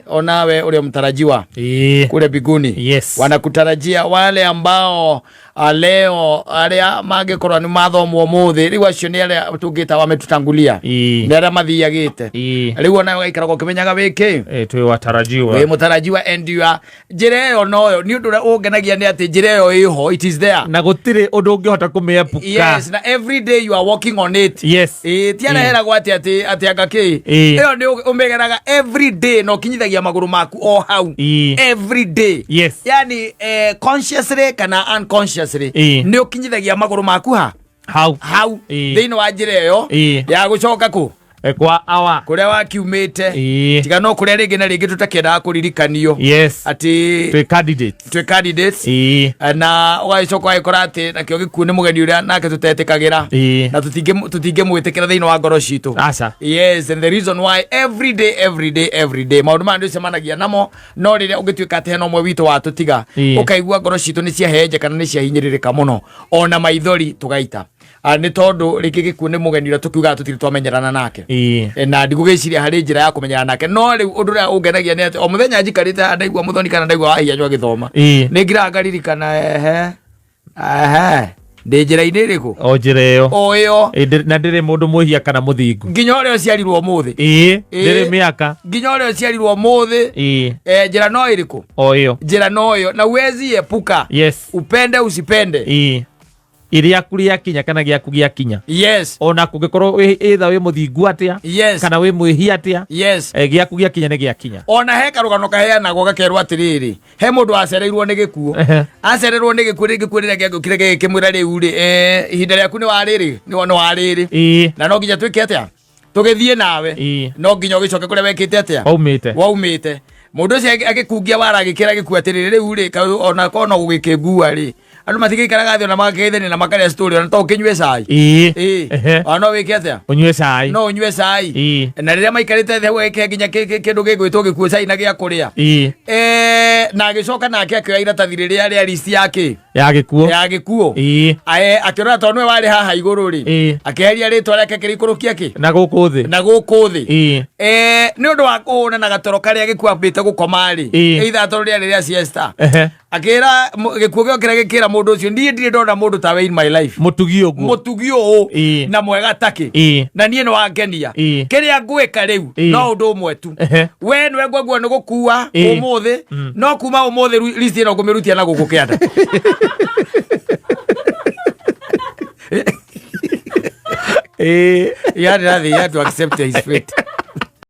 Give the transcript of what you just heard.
onawe ule mtarajiwa kule biguni. Yes. Wanakutarajia wale ambao leo aria magikorwa ni mathomo muthi riu acio ni aria tungita wametutangulia ni aria mathiagite riu ona gaikara kimenyaga wiki twi watarajiwa we mutarajiwa and you are jireyo noyo ni undu ungenagia ni ati jireyo iho, it is there na gutire undu ungihota kumiepuka. Yes, na every day you are working on it. Yes. Tiana hera gwati ati agaki iyo ni umegeraga every day no kinyithagia maguru maku o hau every day. Yes. Yani consciously kana unconsciously ni ukinyithagia maguru maku hau thini wa njira iyo ya gucoka ku kwa awa kuria wakiumite tiga no kuria ringi na ringi tutakenda kuririkanio ati twe candidates na ugaicoka ikora ati nakio gikuo ni mugeni uria nake tutetikagira na tutinge mwitikira thini wa ngoro citu. Yes, and the reason why every day maundu mandu semanagia namo no riria ungituika ati heno mwe witu wa tutiga ukaigua ngoro citu ni cia henje kana ni cia hinyiririka muno ona maithori tugaita ni tondu riki gikuo ni mugeni uria tukiuga tutiri twamenyerana nake na ndigugiciria hari njira ya kumenyana nake no riu undu ria ungenagia ni ati o muthenya njikarite ndaigua muthoni kana ndaigua wahia nywa githoma ni ngira ngaririkana ndi njira-ini iriku o njira iyo o iyo na ndiri mundu muhia kana muthingu nginya uria uciarirwo muthi ndiri miaka nginya uria uciarirwo muthi njira no iriku o iyo njira no iyo na uwezi epuka. Yes. Upende usipende iria kuria kinya kana giaku gia kinya. Yes. Ona kungikorwo either we muthingu atia kana we mwihia atia giaku gia kinya ne gia kinya. Ona he karugano kaheanagwo gakerwo atiriri he mundu acereirwo ni gikuo acererwo ni gikuo rire giakukire kimwira riu ri ihinda riaku ni wariri ni wariri na no nginya twike atia tugithie nawe no nginya ugicoke kuria wekite atia waumite mundu ucio agikungia waragikira gikuo atiriri riu ri ona kono gugikengua ri andu matigikaraga thi ona magakeithania na makaria story ona to kinywe cai ona wike atia unywe cai no unywe cai na riria maikarite thi weke nginya kindu gigwitwo gikuo cai na gia kuria na agicoka nake akioya iratathi riria ria list yake ya gikuo akiona to nwe wari haha iguru ri akiheria ritwa riake kirikurukia ki na guku thi ni undu wa kuona na gatoro karia gikuo ambite gukoma ri either toro riria siesta akira gikuo gikira gikira mundu ucio ndire ndona mundu tawe in my life mutugio na mwega taki na nie no wangenia kiria ngwika riu no undu umwe tu we nwe ngwagwo ni gukua umuthi no kuma umuthi list ino ngumirutia na guku kianda yani rather you have to accept his fate.